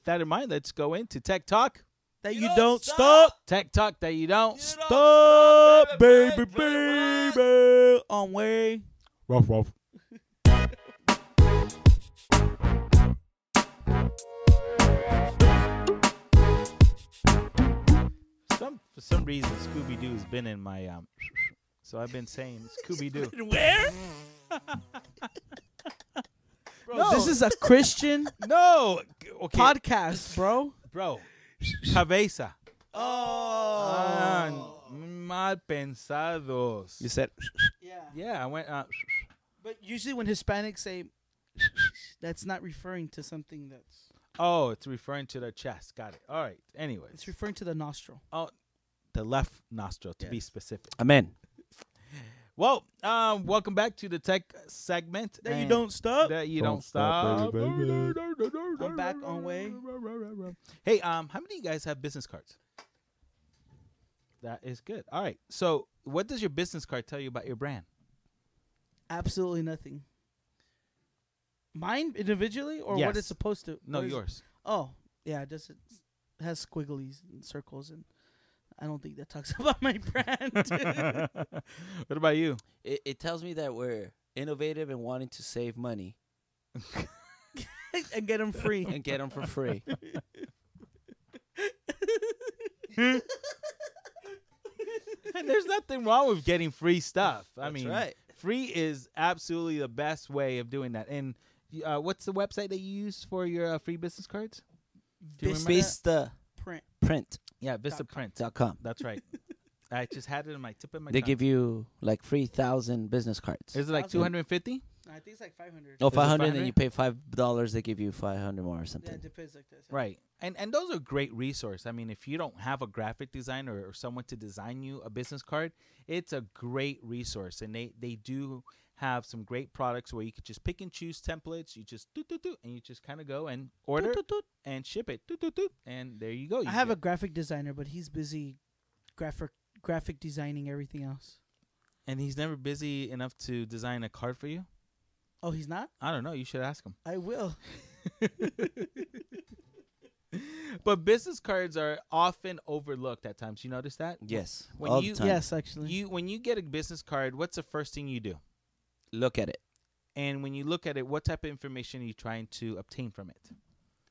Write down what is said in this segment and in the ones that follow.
that in mind, let's go into Tech Talk. That you don't stop. Tech Talk that you don't Stop, baby, baby. On way. Ruff, ruff. For some reason, Scooby-Doo has been in my so I've been saying Scooby-Doo. Where? Bro, No. this is a Christian No, okay, podcast, bro. bro. Cabeza. Oh. Mal pensados. You said, Yeah. Yeah, I went. But usually when Hispanics say, that's not referring to something that's... Oh, it's referring to the chest. Got it. All right. Anyways, It's referring to the nostril. oh, the left nostril to be Yes. specific. amen. Well, welcome back to the tech segment. That you and don't stop. That you Don't don't stop, stop. baby, I'm back on way. Hey, how many of you guys have business cards? That is good. All right. So, what does your business card tell you about your brand? Absolutely nothing. Mine individually or what Yes. it's supposed to? No, What is- yours. Oh, yeah, it has squigglies and circles, and I don't think that talks about my brand. What about you? It tells me that we're innovative and wanting to save money And get them free. and get them for free. And there's nothing wrong with getting free stuff. I That's mean, right. free is absolutely the best way of doing that. And what's the website that you use for your free business cards? Do you remember that? Vista Print. Print.com. Yeah, Vistaprint. That's right. I just had it in my tip of my They tongue. give you like 3,000 business cards. Is it like 250? I think it's like 500. Oh, it 500, and 500? you pay $5, they give you 500 more or Yeah, something. it depends like that. Right. And those are great resource. I mean, if you don't have a graphic designer or someone to design you a business card, it's a great resource. And they do have some great products where you could just pick and choose templates. You just and you just kind of go and order Toot, toot, toot. and ship it. And there you go. I have a graphic designer, but he's busy graphic designing everything else. And he's never busy enough to design a card for you? Oh, he's not? I don't know. You should ask him. I will. But business cards are often overlooked at times. You notice that? Yes, When all you- the time. Yes, actually. When you get a business card, what's the first thing you do? Look at it. And when you look at it, what type of information are you trying to obtain from it?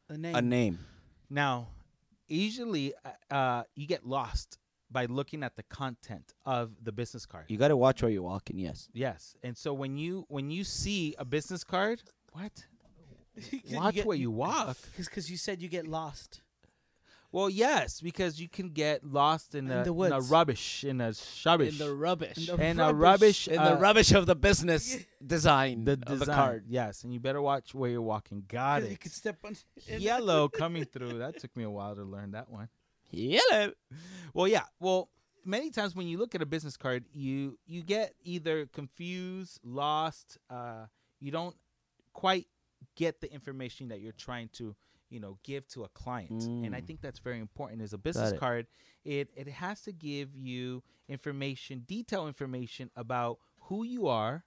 A name. A name. Now, usually you get lost by looking at the content of the business card. You got to watch where you're walking, yes. Yes. And so when you see a business card, what? You Watch get- where you walk. Because you said you get lost. Well, yes, because you can get lost in In the the woods. rubbish, in the rubbish. rubbish. In the And rubbish. In the rubbish of the business design The of design. the card. Yes, and you better watch where you're walking. Got 'Cause it. you could step on. Yellow coming through. That took me a while to learn that one. Yellow. Well, yeah. Well, many times when you look at a business card, you get either confused, lost. You don't quite get the information that you're trying to, give to a client. And I think that's very important. As a business it. card, it has to give you information, detailed information about who you are,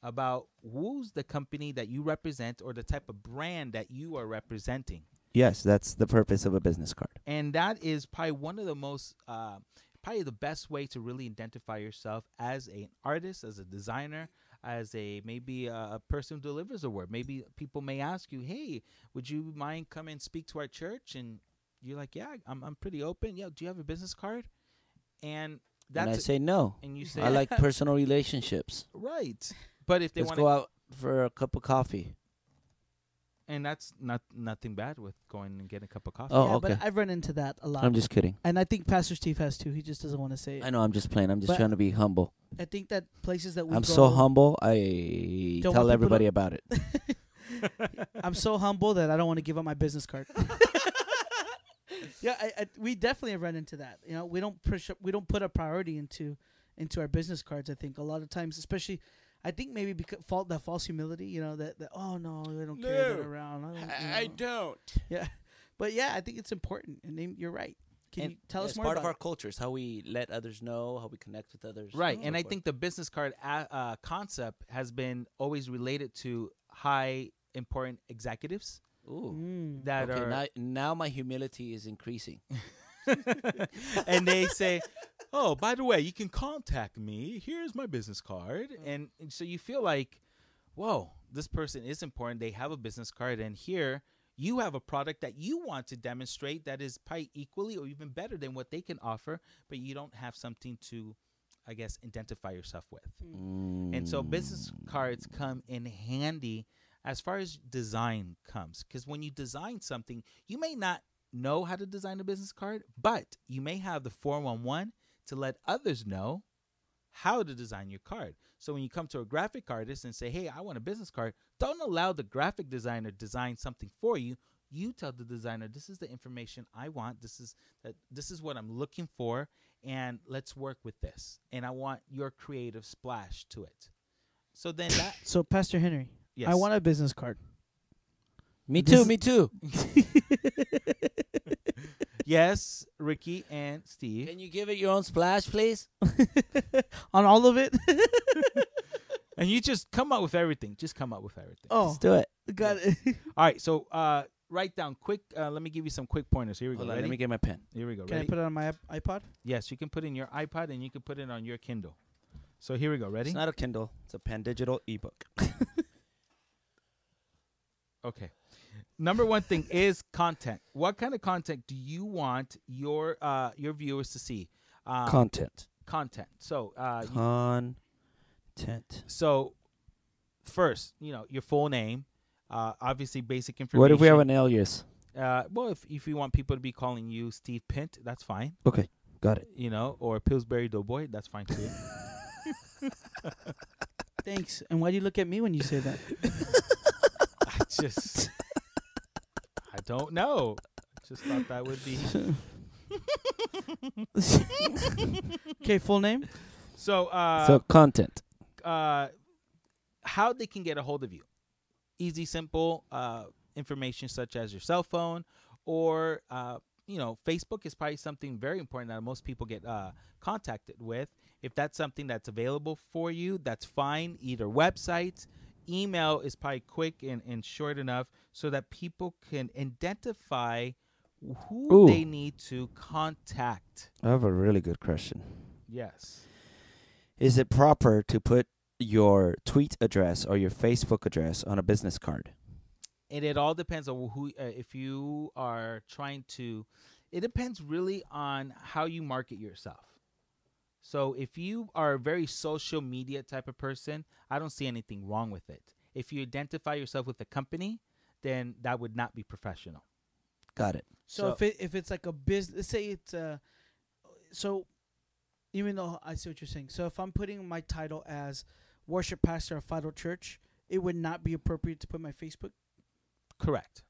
about who's the company that you represent, or the type of brand that you are representing. Yes, that's the purpose of a business card. And that is probably one of the most, probably the best way to really identify yourself as an artist, as a designer, as maybe a person who delivers a word. Maybe people may ask you, "Hey, would you mind come and speak to our church?" And you're like, "Yeah, I'm pretty open. Yeah, do you have a business card?" And And I that's say no. and you say, I like personal relationships. right. But if they Let's want go out for a cup of coffee. and that's nothing bad with going and getting a cup of coffee. Oh, yeah, okay. but I've run into that a lot. I'm just kidding. And I think Pastor Steve has too. He just doesn't want to say it. I know, I'm just playing. I'm just But- trying to be humble. I think that places that we I'm go, so humble, I Don't want tell people everybody to- about it. I'm so humble that I don't want to give up my business card. Yeah, we definitely have run into that. We don't put a priority into our business cards. I think a lot of times, especially, I think maybe because that false humility. That oh no, I don't carry that around. I don't. Yeah, but yeah, I think it's important. And you're right. Can you tell us it's more part about of our culture. It's how we let others know, how we connect with others. Right, Oh, and I Forth. think the business card concept has been always related to high important executives. Ooh. that Okay, are now my humility is increasing. and they say, "Oh, by the way, you can contact me. Here's my business card." And so you feel like, "Whoa, this person is important. They have a business card, and here you have a product that you want to demonstrate that is probably equally or even better than what they can offer, but you don't have something to, I guess, identify yourself with." And so business cards come in handy as far as design comes, because when you design something, you may not know how to design a business card, but you may have the 411 to let others know how to design your card. So when you come to a graphic artist and say, "Hey, I want a business card," don't allow the graphic designer to design something for you. You tell the designer, "This is the information I want. This is what I'm looking for, and let's work with this. And I want your creative splash to it." So then that So, Pastor Henry, yes. I want a business card. Me This- too. Me too. Yes, Ricky and Steve. Can you give it your own splash, please? On all of it? And you just come up with everything. Just come up with everything. Oh, Let's do it. got it. All right, so write down quick. Let me give you some quick pointers. Here we Hold go. on, Ready? let me get my pen. Here we go. Can Ready? I put it on my iPod? Yes, you can put it in your iPod and you can put it on your Kindle. So here we go. Ready? It's not a Kindle. It's a pen digital ebook. Okay. Number one thing is content. What kind of content do you want your viewers to see? Content. Content. So Content. so first, your full name, obviously basic information. What if we have an alias? Well, if you want people to be calling you Steve Pint, that's fine. Okay, got it. Or Pillsbury Doughboy, that's fine too. Thanks. And why do you look at me when you say that? I don't know. I just thought that would be. Okay, full name? So content. How they can get a hold of you. Easy, simple information such as your cell phone or, Facebook is probably something very important that most people get contacted with. If that's something that's available for you, that's fine. Either website, email is probably quick and short enough so that people can identify who they need to contact. I have a really good question. Yes. Is it proper to put your tweet address or your Facebook address on a business card? And it all depends on who. If you are trying to, it depends really on how you market yourself. So if you are a very social media type of person, I don't see anything wrong with it. If you identify yourself with a company, then that would not be professional. Got it. So if it's like a business, let's say it's so even though I see what you're saying. So if I'm putting my title as worship pastor of Fido Church, it would not be appropriate to put my Facebook. Correct.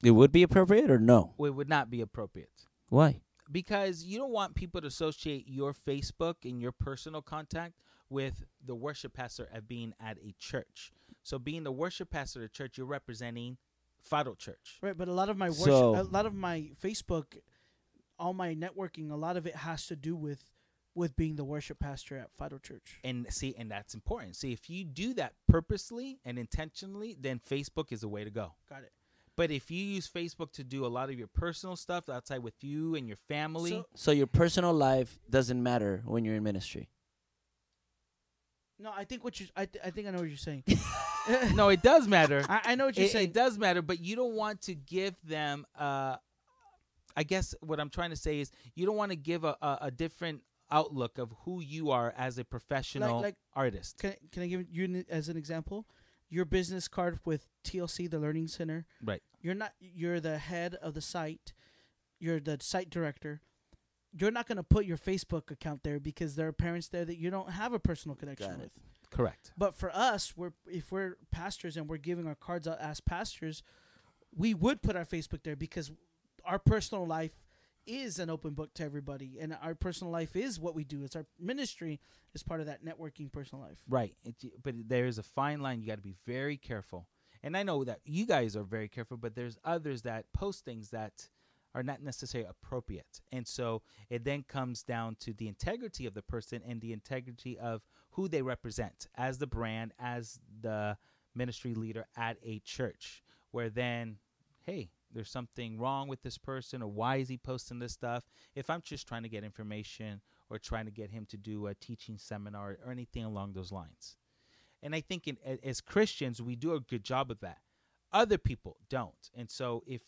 It would be appropriate or no? It would not be appropriate. Why? Because you don't want people to associate your Facebook and your personal contact with the worship pastor of being at a church. So being the worship pastor of a church, you're representing Fido Church. Right, but a lot of my So- a lot of my Facebook, all my networking, a lot of it has to do with being the worship pastor at Fido Church. And that's important. See, if you do that purposely and intentionally, then Facebook is the way to go. Got it. But if you use Facebook to do a lot of your personal stuff outside with you and your family, So your personal life doesn't matter when you're in ministry. No, I think I think I know what you're saying. no, it does matter. I know what you're saying. It does matter, but you don't want to give them. I guess what I'm trying to say is you don't want to give a different outlook of who you are as a professional artist. Can I give you as an example? Your business card with TLC, the Learning Center. Right. You're the head of the site. You're the site director. You're not going to put your Facebook account there because there are parents there that you don't have a personal connection with. Correct. But for us, if we're pastors and we're giving our cards out as pastors, we would put our Facebook there because our personal life is an open book to everybody, and our personal life is what we do. It's our ministry is part of that networking personal life. Right. But there's a fine line. You got to be very careful. And I know that you guys are very careful, but there's others that post things that are not necessarily appropriate. And so it then comes down to the integrity of the person and the integrity of who they represent as the brand, as the ministry leader at a church, where then hey, there's something wrong with this person, or why is he posting this stuff? If I'm just trying to get information or trying to get him to do a teaching seminar or anything along those lines. And I think as Christians, we do a good job of that. Other people don't. And so if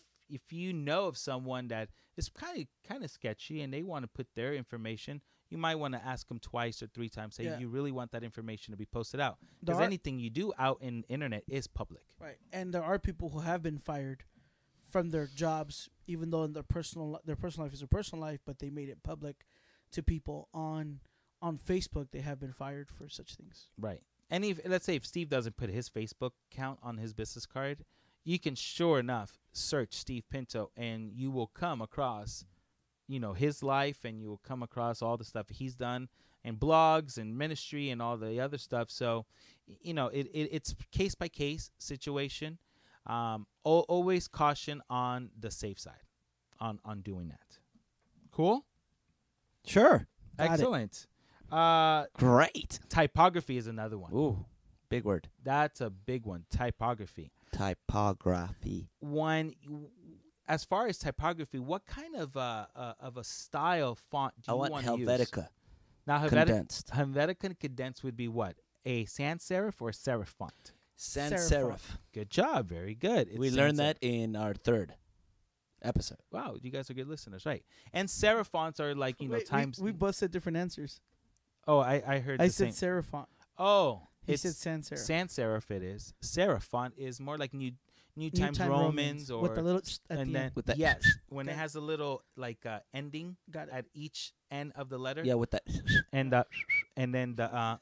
you know of someone that is kind of sketchy and they want to put their information, you might want to ask them twice or 3 times. Say, you really want that information to be posted out? Because anything you do out in the internet is public. Right. And there are people who have been fired from their jobs, even though in their personal life is their personal life, but they made it public to people on Facebook. They have been fired for such things. Right. And let's say if Steve doesn't put his Facebook account on his business card, you can sure enough search Steve Pinto and you will come across, his life, and you will come across all the stuff he's done and blogs and ministry and all the other stuff. So, it's case by case situation. Always caution on the safe side on doing that. Cool? Sure. Excellent. Great. Typography is another one. Ooh, big word. That's a big one. Typography. As far as typography, what kind of a style font do you want to use? Helvetica. Now, condensed. Helvetica condensed would be what? A sans serif or a serif font? Sans serif. Good job. Very good. We learned that in our 3rd episode. Wow, you guys are good listeners, right? And serif fonts are like, times. We both said different answers. Oh, I heard. I said serif font. Oh, he said sans serif. Sans serif it is. Serif font is more like New Times Romans, or with the little and then with that. Yes, when it has a little ending at each end of the letter. Yeah, with that. And then the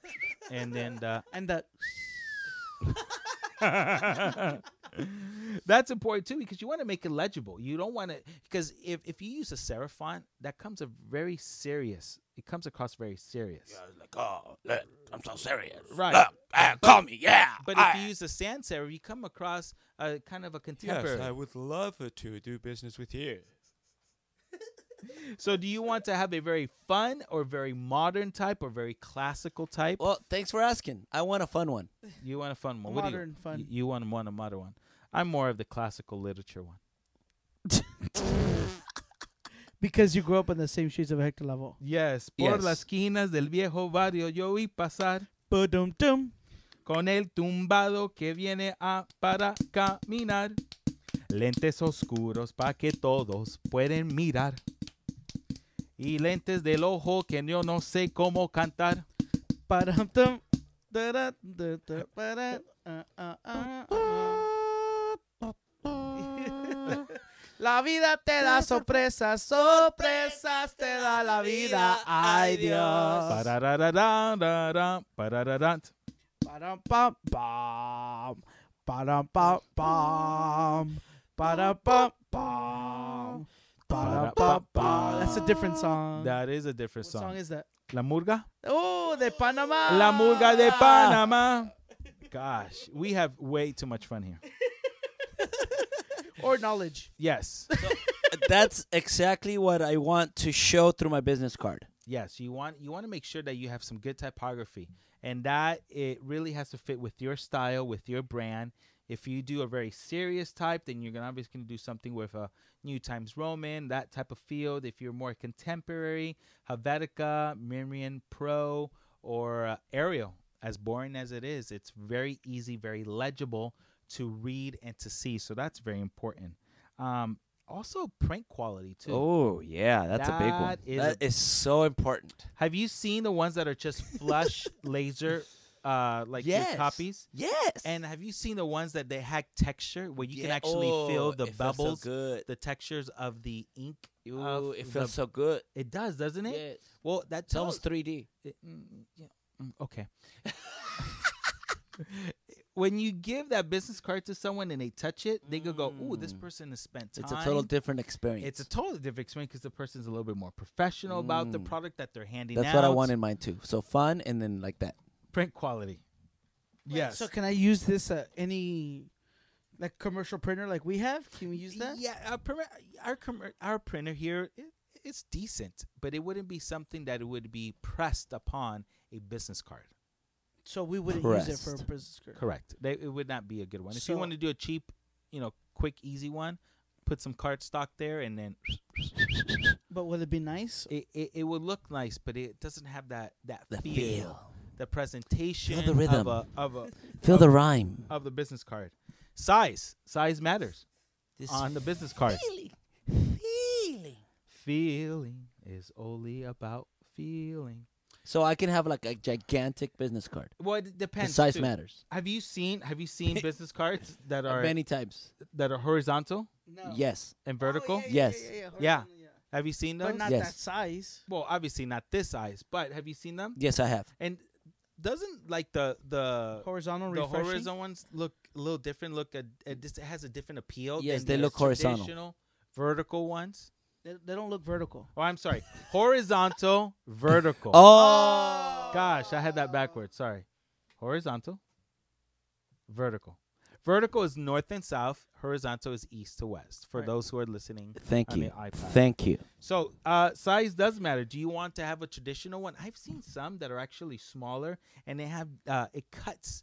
That's important too, because you want to make it legible. You don't want to, because if you use a serif font, that comes it comes across very serious. Yeah, it's like, oh, look, I'm so serious. Right. Look, call me, yeah. But if you use a sans serif, you come across kind of a contemporary. Yes, I would love to do business with you. So do you want to have a very fun or very modern type or very classical type? Well, thanks for asking. I want a fun one. You want a fun one. Modern fun. You want a modern one. I'm more of the classical literature one. Because you grew up on the same streets of Hector Lavoe. Yes. Por las esquinas del viejo barrio yo vi pasar Ba-dum-dum. con el tumbado que viene para caminar. Lentes oscuros pa' que todos pueden mirar. Y lentes del ojo que yo no sé cómo cantar. Ba-dum-dum. La vida te da sorpresas, sorpresas te da la vida, ay Dios. Parararararara, parararan. Param pam pam, param pam pam, param pam pam, param pam pam. That's a different song. That is a different What song. song is that? La Murga? Oh, de Panama. La Murga de Panama. Gosh, we have way too much fun here. Or knowledge. Yes. So, that's exactly what I want to show through my business card. Yes, you want to make sure that you have some good typography, and that it really has to fit with your style, with your brand. If you do a very serious type, then you're obviously going to do something with a New Times Roman, that type of field. If you're more contemporary, Helvetica, Miriam Pro, or Arial, as boring as it is, it's very easy, very legible to read and to see. So that's very important. Also, print quality, too. Oh, yeah, that's a big one. That is so important. Have you seen the ones that are just flush laser, your copies? Yes. And have you seen the ones that they hack texture, where you can actually feel the bubbles, so the textures of the ink? Ooh, it feels so good. It does, doesn't it? Yes. Well, that's It's almost 3D. Okay. When you give that business card to someone and they touch it, they could go, ooh, this person has spent time. It's a total different experience. It's a totally different experience because the person's a little bit more professional about the product that they're handing That's out. what I want in mine, too. So fun and then like that. Print quality. Yes. So can I use this any commercial printer like we have? Can we use that? Yeah, our printer here, it's decent, but it wouldn't be something that it would be pressed upon a business card. So we wouldn't use it for a business card. Correct. It would not be a good one. If you want to do a cheap, quick, easy one. Put some cardstock there, and then But would it be nice? it would look nice, but it doesn't have that The feel, feel. the presentation Feel the rhythm. of Feel the rhyme. the business card. Size matters This on the business card. feeling. Feeling is only about feeling. So I can have like a gigantic business card. Well, it The depends. size too. matters. Have you seen business cards that are Many times. horizontal No. Yes. and vertical? Yes. Yeah. Have you seen those? But not Yes. that size. Well, obviously not this size, but have you seen them? Yes, I have. And doesn't like the Horizontal, the refreshing. horizontal ones look a little different? It has a different appeal. Yes, than they the look horizontal. Traditional vertical ones. They don't look vertical. Oh, I'm sorry. Horizontal, vertical. Oh. Gosh, I had that backwards. Sorry. Horizontal, vertical. Vertical is north and south. Horizontal is east to west. For Right. those who are listening Thank on you. the iPad. Thank you. So size does matter. Do you want to have a traditional one? I've seen some that are actually smaller, and they have it cuts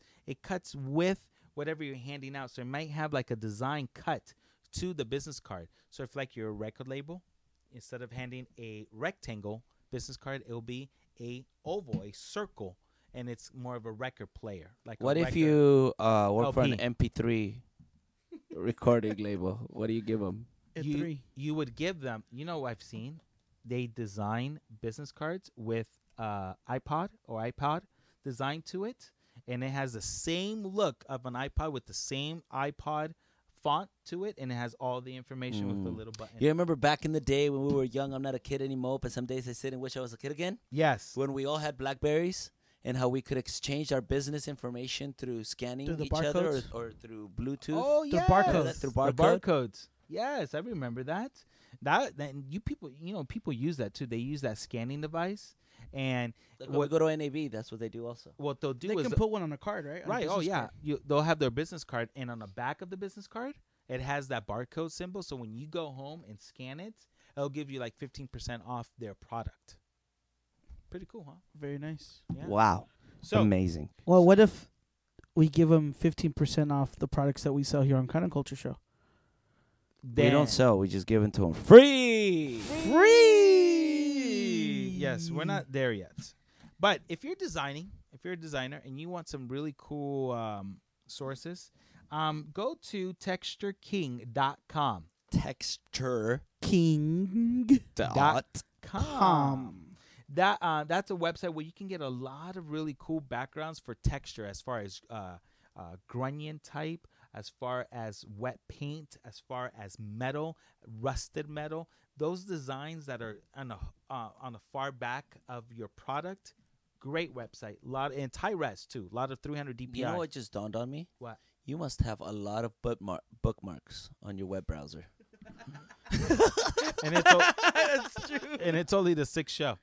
with whatever you're handing out. So it might have like a design cut to the business card. So if like you're a record label, instead of handing a rectangle business card, it'll be a oval, a circle, and it's more of a record player. Like What a if record. you work for an LP. MP3 recording label? What do you give them? you would give them, I've seen they design business cards with iPod or iPod designed to it, and it has the same look of an iPod with the same iPod font to it, and it has all the information with the little button. You remember back in the day when we were young? I'm not a kid anymore, but some days I sit and wish I was a kid again. Yes. When we all had Blackberries and how we could exchange our business information through scanning Through the each other barcodes? or through Bluetooth. Oh, The yes. barcodes. Through The barcode? barcodes. Yes, I remember that. Then people use that too. They use that scanning device, and Like when we go to NAB, that's what they do also. what they'll do They is can put one on a card, right? On a right. Oh business yeah, card. they'll have their business card, and on the back of the business card, it has that barcode symbol. So when you go home and scan it, it'll give you like 15% off their product. Pretty cool, huh? Very nice. Yeah. Wow. So Amazing. Well, what if we give them 15% off the products that we sell here on Content Culture Show? We don't sell. We just give it to them free. Free. Yes, we're not there yet. But if you're a designer and you want some really cool sources, go to textureking.com. Texture King. dot. That's a website where you can get a lot of really cool backgrounds for texture, as far as grunion type, as far as wet paint, as far as metal, rusted metal. Those designs that are on the far back of your product. Great website. And high-res too. A lot of 300 DPI. You know what just dawned on me? What? You must have a lot of bookmarks on your web browser. And it's only the 6th show.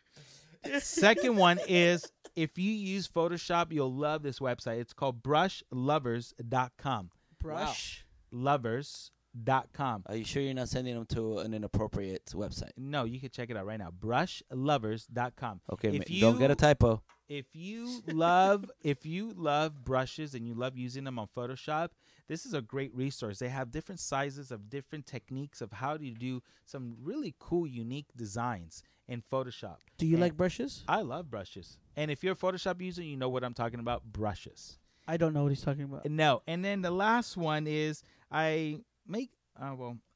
Second one is, if you use Photoshop, you'll love this website. It's called brushlovers.com. Brushlovers.com. Are you sure you're not sending them to an inappropriate website? No, you can check it out right now. Brushlovers.com. Okay, If don't get a typo. If you love brushes and you love using them on Photoshop, this is a great resource. They have different sizes of different techniques of how to do some really cool, unique designs in Photoshop. Do you And like brushes? I love brushes. And if you're a Photoshop user, you know what I'm talking about, brushes. I don't know what he's talking about. No. And then the last one is I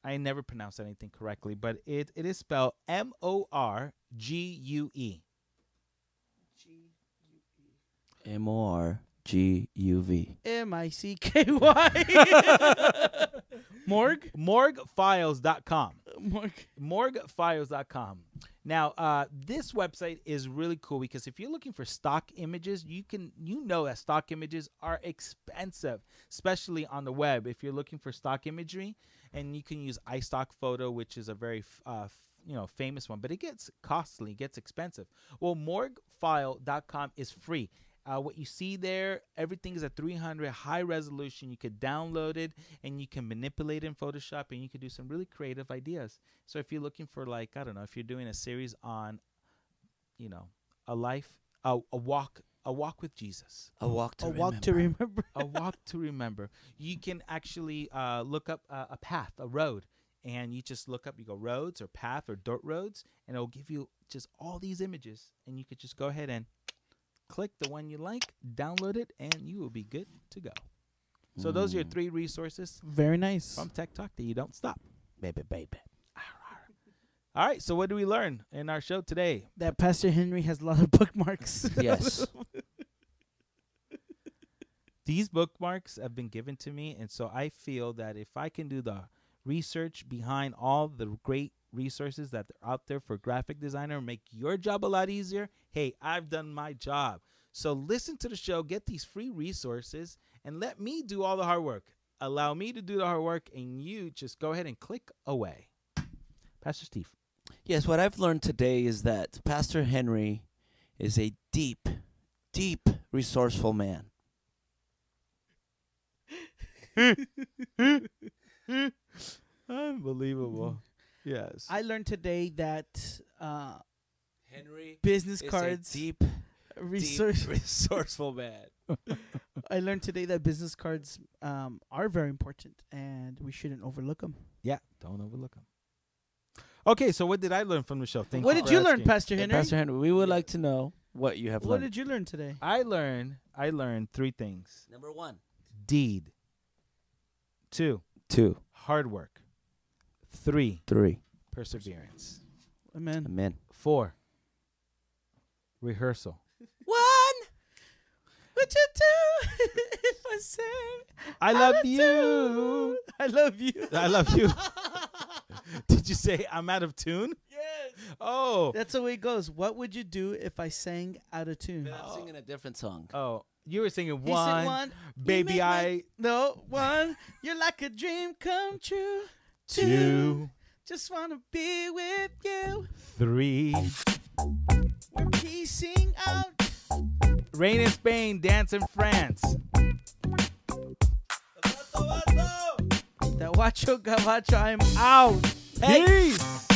never pronounce anything correctly, but it is spelled MORGUE. MORGUV. MICKY. Morgue? Morguefiles.com. Morgue. Morguefiles.com. Now, this website is really cool because if you're looking for stock images, you know that stock images are expensive, especially on the web. If you're looking for stock imagery, and you can use iStock Photo, which is a very famous one, but it gets costly, it gets expensive. Well, morguefile.com is free. What you see there, everything is at 300 high resolution. You could download it and you can manipulate it in Photoshop, and you can do some really creative ideas. So if you're looking for, like, I don't know, if you're doing a series on, a walk A walk with Jesus. A walk to A remember. walk to remember. A walk to remember. You can actually look up a path, a road, and you just look up, you go roads or path or dirt roads, and it'll give you just all these images, and you could just go ahead and click the one you like, download it, and you will be good to go. So those are your 3 resources Very nice. from Tech Talk that you don't stop. Baby. All right, so what do we learn in our show today? That Pastor Henry has a lot of bookmarks. Yes. These bookmarks have been given to me, and so I feel that if I can do the research behind all the great resources that are out there for graphic designer, make your job a lot easier, hey, I've done my job. So listen to the show, get these free resources, and let me do all the hard work. Allow me to do the hard work, and you just go ahead and click away. Pastor Steve. Yes, what I've learned today is that Pastor Henry is a deep, deep resourceful man. Unbelievable. Yes. I learned today that Henry business is cards, a deep resource. resourceful man. I learned today that business cards are very important, and we shouldn't overlook them. Yeah, don't overlook them. Okay, so what did I learn from the show? What did you learn, asking. Pastor Hey, Henry? Pastor Henry, we would like to know what you have What learned. did you learn today? I learned 3 things. Number 1. Deed. 2, 2. hard work. 3, 3. perseverance. Amen. Amen. 4, rehearsal. 1. What you do if I say I love you. I love you. I love you. Did you say I'm out of tune? Yes. Oh. That's the way it goes. What would you do if I sang out of tune? I'm singing a different song. Oh, you were singing He said 1. Baby, You make I. No, 1. You're like a dream come true. 2, Just want to be with you. 3. We're piecing out. Rain in Spain, dance in France. That Wacho Gabacho, I'm out. Peace.